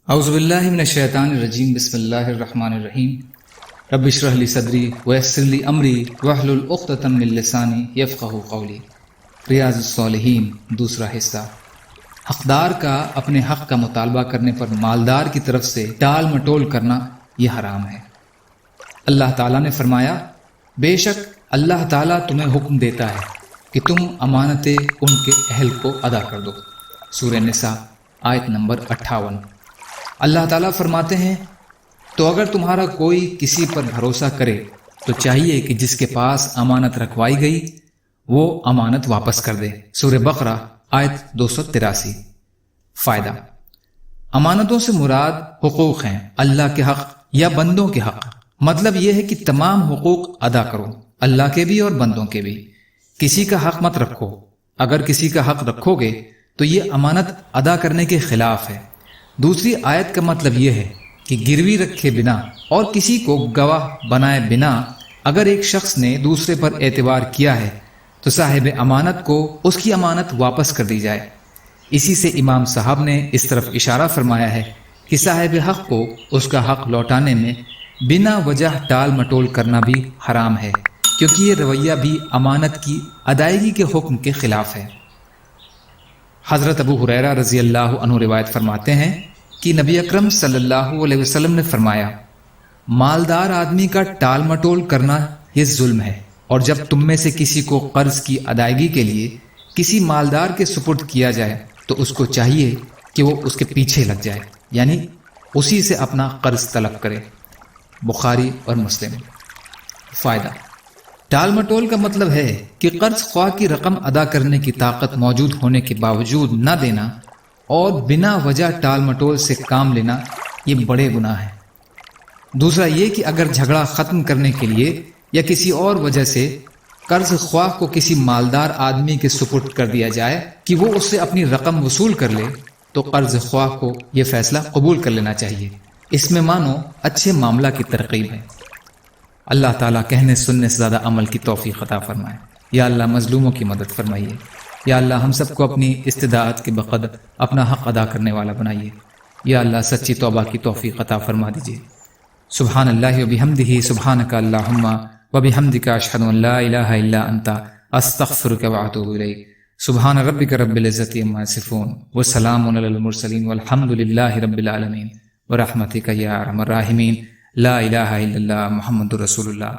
اعوذ باللہ من الشیطان الرجیم بسم اللہ الرحمن الرحیم رب اشرح لی صدری ویسر لی امری واحلل عقدۃ من لسانی یفقہوا قولی۔ ریاض الصالحین دوسرا حصہ۔ حقدار کا اپنے حق کا مطالبہ کرنے پر مالدار کی طرف سے ٹال مٹول کرنا یہ حرام ہے۔ اللہ تعالیٰ نے فرمایا، بے شک اللہ تعالیٰ تمہیں حکم دیتا ہے کہ تم امانتیں ان کے اہل کو ادا کر دو۔ سورہ نساء آیت نمبر 58۔ اللہ تعالیٰ فرماتے ہیں، تو اگر تمہارا کوئی کسی پر بھروسہ کرے تو چاہیے کہ جس کے پاس امانت رکھوائی گئی وہ امانت واپس کر دے۔ سورہ بقرہ آیت 283۔ فائدہ: امانتوں سے مراد حقوق ہیں، اللہ کے حق یا بندوں کے حق۔ مطلب یہ ہے کہ تمام حقوق ادا کرو، اللہ کے بھی اور بندوں کے بھی۔ کسی کا حق مت رکھو، اگر کسی کا حق رکھو گے تو یہ امانت ادا کرنے کے خلاف ہے۔ دوسری آیت کا مطلب یہ ہے کہ گروی رکھے بنا اور کسی کو گواہ بنائے بنا اگر ایک شخص نے دوسرے پر اعتبار کیا ہے تو صاحب امانت کو اس کی امانت واپس کر دی جائے۔ اسی سے امام صاحب نے اس طرف اشارہ فرمایا ہے کہ صاحب حق کو اس کا حق لوٹانے میں بنا وجہ ٹال مٹول کرنا بھی حرام ہے، کیونکہ یہ رویہ بھی امانت کی ادائیگی کے حکم کے خلاف ہے۔ حضرت ابو ہریرہ رضی اللہ عنہ روایت فرماتے ہیں کہ نبی اکرم صلی اللہ علیہ وسلم نے فرمایا، مالدار آدمی کا ٹال مٹول کرنا یہ ظلم ہے، اور جب تم میں سے کسی کو قرض کی ادائیگی کے لیے کسی مالدار کے سپرد کیا جائے تو اس کو چاہیے کہ وہ اس کے پیچھے لگ جائے، یعنی اسی سے اپنا قرض طلب کرے۔ بخاری اور مسلم۔ فائدہ: ٹال مٹول کا مطلب ہے کہ قرض خواہ کی رقم ادا کرنے کی طاقت موجود ہونے کے باوجود نہ دینا اور بنا وجہ ٹال مٹول سے کام لینا یہ بڑے گناہ ہیں۔ دوسرا یہ کہ اگر جھگڑا ختم کرنے کے لیے یا کسی اور وجہ سے قرض خواہ کو کسی مالدار آدمی کے سپرد کر دیا جائے کہ وہ اس سے اپنی رقم وصول کر لے تو قرض خواہ کو یہ فیصلہ قبول کر لینا چاہیے۔ اس میں مانو اچھے معاملہ کی ترغیب ہے۔ اللہ تعالیٰ کہنے سننے سے زیادہ عمل کی توفیق عطا فرمائے۔ یا اللہ مظلوموں کی مدد فرمائیے۔ یا اللہ ہم سب کو اپنی استطاعت کے بقدر اپنا حق ادا کرنے والا بنائیے۔ یا اللہ سچی توبہ کی توفیق عطا فرما دیجیے۔ سبحان اللہ و بحمدہ، سبحانک اللہم و بحمدک، اشہد ان لا الہ الا انت، استغفرک و اتوب الیک۔ سبحان ربک رب العزت عما یصفون وسلام علی المرسلین والحمد للہ رب العالمین برحمتک یا ارحم الراحمین۔ لا الہ الا اللہ محمد رسول اللہ۔